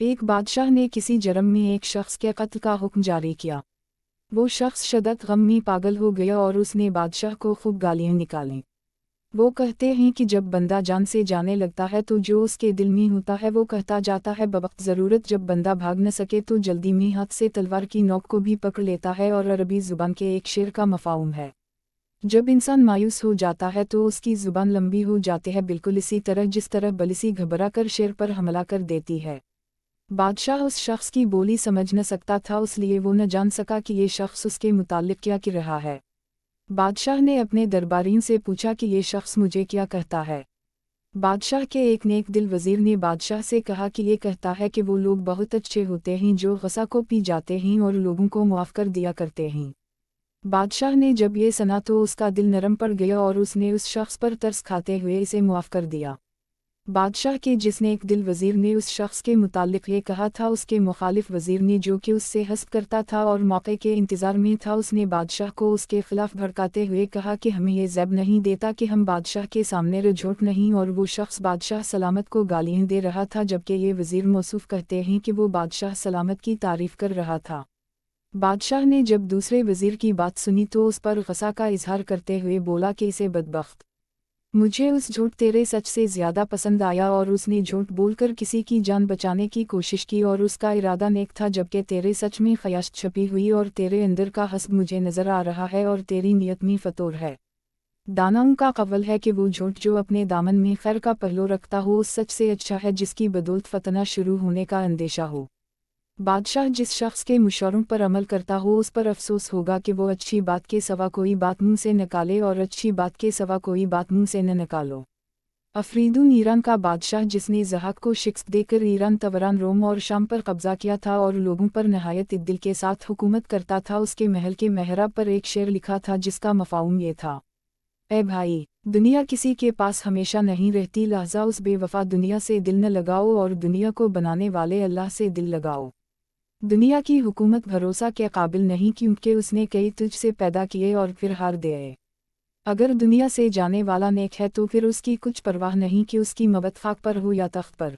ایک بادشاہ نے کسی جرم میں ایک شخص کے قتل کا حکم جاری کیا۔ وہ شخص شدت غم میں پاگل ہو گیا اور اس نے بادشاہ کو خوب گالیاں نکالیں۔ وہ کہتے ہیں کہ جب بندہ جان سے جانے لگتا ہے تو جو اس کے دل میں ہوتا ہے وہ کہتا جاتا ہے بوقت ضرورت۔ جب بندہ بھاگ نہ سکے تو جلدی میں ہاتھ سے تلوار کی نوک کو بھی پکڑ لیتا ہے، اور عربی زبان کے ایک شعر کا مفہوم ہے، جب انسان مایوس ہو جاتا ہے تو اس کی زبان لمبی ہو جاتی ہے، بالکل اسی طرح جس طرح بلسی گھبرا کر شیر پر حملہ کر دیتی ہے۔ بادشاہ اس شخص کی بولی سمجھ نہ سکتا تھا، اس لیے وہ نہ جان سکا کہ یہ شخص اس کے متعلق کیا کہہ رہا ہے۔ بادشاہ نے اپنے درباریوں سے پوچھا کہ یہ شخص مجھے کیا کہتا ہے۔ بادشاہ کے ایک نیک دل وزیر نے بادشاہ سے کہا کہ یہ کہتا ہے کہ وہ لوگ بہت اچھے ہوتے ہیں جو غصہ کو پی جاتے ہیں اور لوگوں کو معاف کر دیا کرتے ہیں۔ بادشاہ نے جب یہ سنا تو اس کا دل نرم پڑ گیا اور اس نے اس شخص پر ترس کھاتے ہوئے اسے معاف کر دیا۔ بادشاہ کے جس نیک دل وزیر نے اس شخص کے متعلق یہ کہا تھا، اس کے مخالف وزیر نے جو کہ اس سے حسد کرتا تھا اور موقع کے انتظار میں تھا، اس نے بادشاہ کو اس کے خلاف بھڑکاتے ہوئے کہا کہ ہمیں یہ زیب نہیں دیتا کہ ہم بادشاہ کے سامنے رجھوٹ نہیں، اور وہ شخص بادشاہ سلامت کو گالیاں دے رہا تھا، جبکہ یہ وزیر موصوف کہتے ہیں کہ وہ بادشاہ سلامت کی تعریف کر رہا تھا۔ بادشاہ نے جب دوسرے وزیر کی بات سنی تو اس پر غصہ کا اظہار کرتے ہوئے بولا کہ اسے بدبخت، مجھے اس جھوٹ تیرے سچ سے زیادہ پسند آیا، اور اس نے جھوٹ بول کر کسی کی جان بچانے کی کوشش کی اور اس کا ارادہ نیک تھا، جبکہ تیرے سچ میں خیانت چھپی ہوئی اور تیرے اندر کا حسد مجھے نظر آ رہا ہے اور تیری نیت میں فتور ہے۔ داناؤں کا قول ہے کہ وہ جھوٹ جو اپنے دامن میں خیر کا پہلو رکھتا ہو اس سچ سے اچھا ہے جس کی بدولت فتنہ شروع ہونے کا اندیشہ ہو۔ بادشاہ جس شخص کے مشوروں پر عمل کرتا ہو اس پر افسوس ہوگا کہ وہ اچھی بات کے سوا کوئی بات منہ سے نکالے، اور اچھی بات کے سوا کوئی بات منہ سے نہ نکالو۔ افریدون ایران کا بادشاہ جس نے ضحاک کو شکست دے کر ایران، توران، روم اور شام پر قبضہ کیا تھا اور لوگوں پر نہایت عدل کے ساتھ حکومت کرتا تھا، اس کے محل کے محراب پر ایک شعر لکھا تھا جس کا مفہوم یہ تھا، اے بھائی، دنیا کسی کے پاس ہمیشہ نہیں رہتی، لہذا اس بے وفا دنیا سے دل نہ لگاؤ اور دنیا کو بنانے والے اللہ سے دل لگاؤ۔ دنیا کی حکومت بھروسہ کے قابل نہیں کیونکہ اس نے کئی تجھ سے پیدا کیے اور پھر ہار دے۔ اگر دنیا سے جانے والا نیک ہے تو پھر اس کی کچھ پرواہ نہیں کہ اس کی موت خاک پر ہو یا تخت پر۔